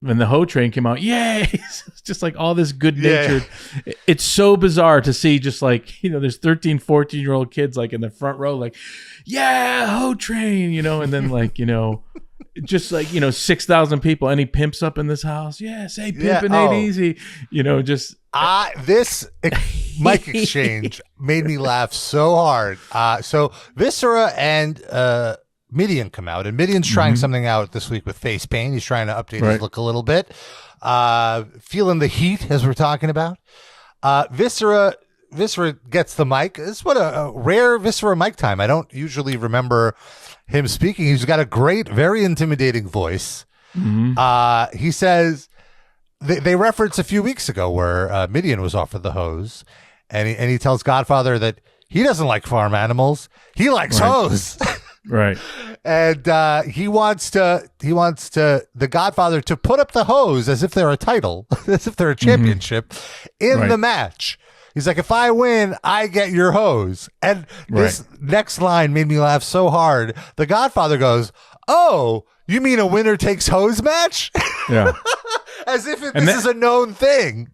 when the Ho Train came out, yay! It's just like all this good natured. Yeah. It's so bizarre to see just like, there's 13, 14-year-old kids like in the front row, like, yeah, Ho Train, and then like, just like, 6,000 people, any pimps up in this house? Yeah, say pimpin' ain't easy. Just. This mic exchange made me laugh so hard. So Viscera and Midian come out, and Midian's trying something out this week with face paint. He's trying to update his look a little bit. Feeling the heat, as we're talking about. Viscera gets the mic. It's what a rare Viscera mic time. I don't usually remember him speaking. He's got a great, very intimidating voice. He says, they referenced a few weeks ago where Midian was offered the hose, and he tells Godfather that he doesn't like farm animals. He likes hose. Right. And he wants the Godfather to put up the hose as if they're a title, as if they're a championship in the match. He's like, if I win, I get your hose. And this next line made me laugh so hard. The Godfather goes, "Oh, you mean a winner takes hose match?" Yeah. As if this is a known thing.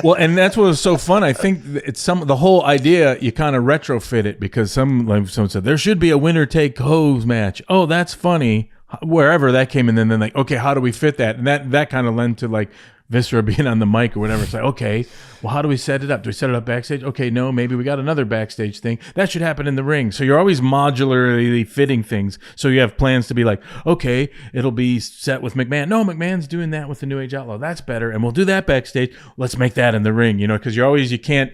Well, and that's what was so fun. I think it's the whole idea, you kind of retrofit it because someone said there should be a winner take hose match. Oh, that's funny. Wherever that came in, and then like, okay, how do we fit that? And that kind of led to like Viscera being on the mic or whatever. It's like, okay, well, how do we set it up? Do we set it up backstage? Okay, no, maybe we got another backstage thing. That should happen in the ring. So you're always modularly fitting things. So you have plans to be like, okay, it'll be set with McMahon. No, McMahon's doing that with the New Age Outlaw. That's better. And we'll do that backstage. Let's make that in the ring, because you can't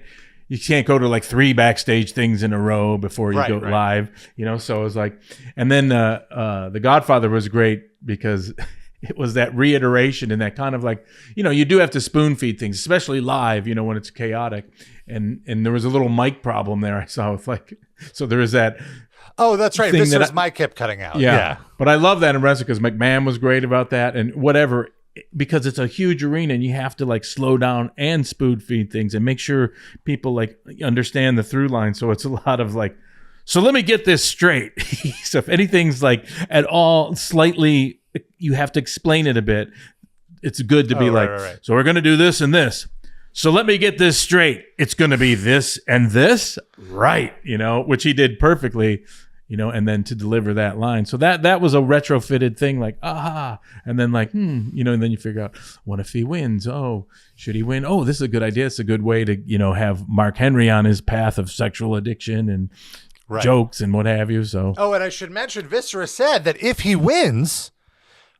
go to like 3 backstage things in a row before you go live, So it was like, and then the Godfather was great because it was that reiteration and that kind of like, you do have to spoon feed things, especially live, when it's chaotic. And there was a little mic problem there I saw with like, so there is that. Oh, that's right. Viscera's mic kept cutting out. Yeah. But I love that in wrestling because McMahon was great about that and whatever, because it's a huge arena and you have to like slow down and spoon feed things and make sure people like understand the through line. So it's a lot of like, so let me get this straight. So if anything's like at all slightly, you have to explain it a bit. It's good to be so we're going to do this and this. So let me get this straight. It's going to be this and this, right? Which he did perfectly, and then to deliver that line. So that was a retrofitted thing, like, aha. And then like, and then you figure out, what if he wins? Oh, should he win? Oh, this is a good idea. It's a good way to, have Mark Henry on his path of sexual addiction and jokes and what have you. So. Oh, and I should mention, Viscera said that if he wins,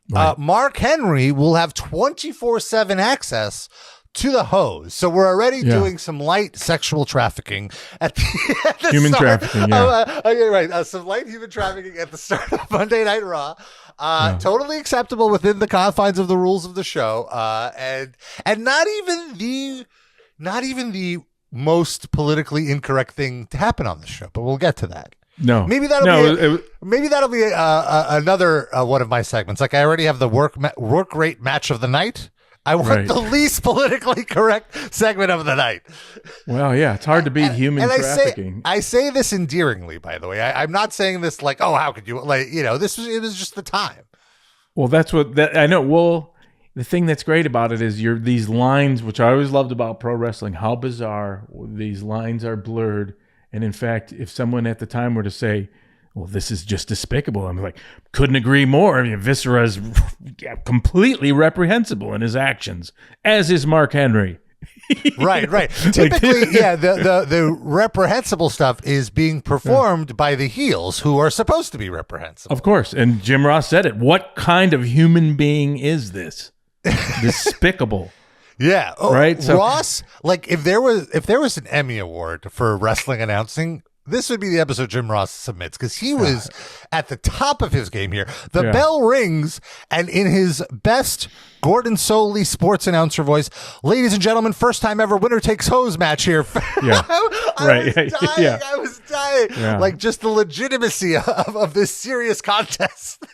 Mark Henry will have 24/7 access to the hose. So we're already doing some light sexual trafficking at the human start. Trafficking. Yeah. Okay, right. Some light human trafficking at the start of Monday Night Raw. Totally acceptable within the confines of the rules of the show. And not even the most politically incorrect thing to happen on the show, but we'll get to that. No, maybe that'll be another one of my segments. Like I already have the work rate match of the night. I want the least politically correct segment of the night. Well, yeah, it's hard to beat human trafficking. I say this endearingly, by the way. I'm not saying this like, oh, how could you? Like, it was just the time. Well, that's what I know. Well, the thing that's great about it is these lines, which I always loved about pro wrestling, how bizarre these lines are blurred. And in fact, if someone at the time were to say, well, this is just despicable, I'm like, couldn't agree more. I mean, Viscera is completely reprehensible in his actions, as is Mark Henry. Right. Typically, the reprehensible stuff is being performed by the heels who are supposed to be reprehensible. Of course. And Jim Ross said it. What kind of human being is this? Despicable. Yeah. Oh, right. So, Ross, like if there was an Emmy Award for wrestling announcing, this would be the episode Jim Ross submits because he was at the top of his game here. The bell rings, and in his best Gordon Soley sports announcer voice, ladies and gentlemen, first time ever winner takes hose match here. Yeah. I was dying. Yeah. Like just the legitimacy of this serious contest.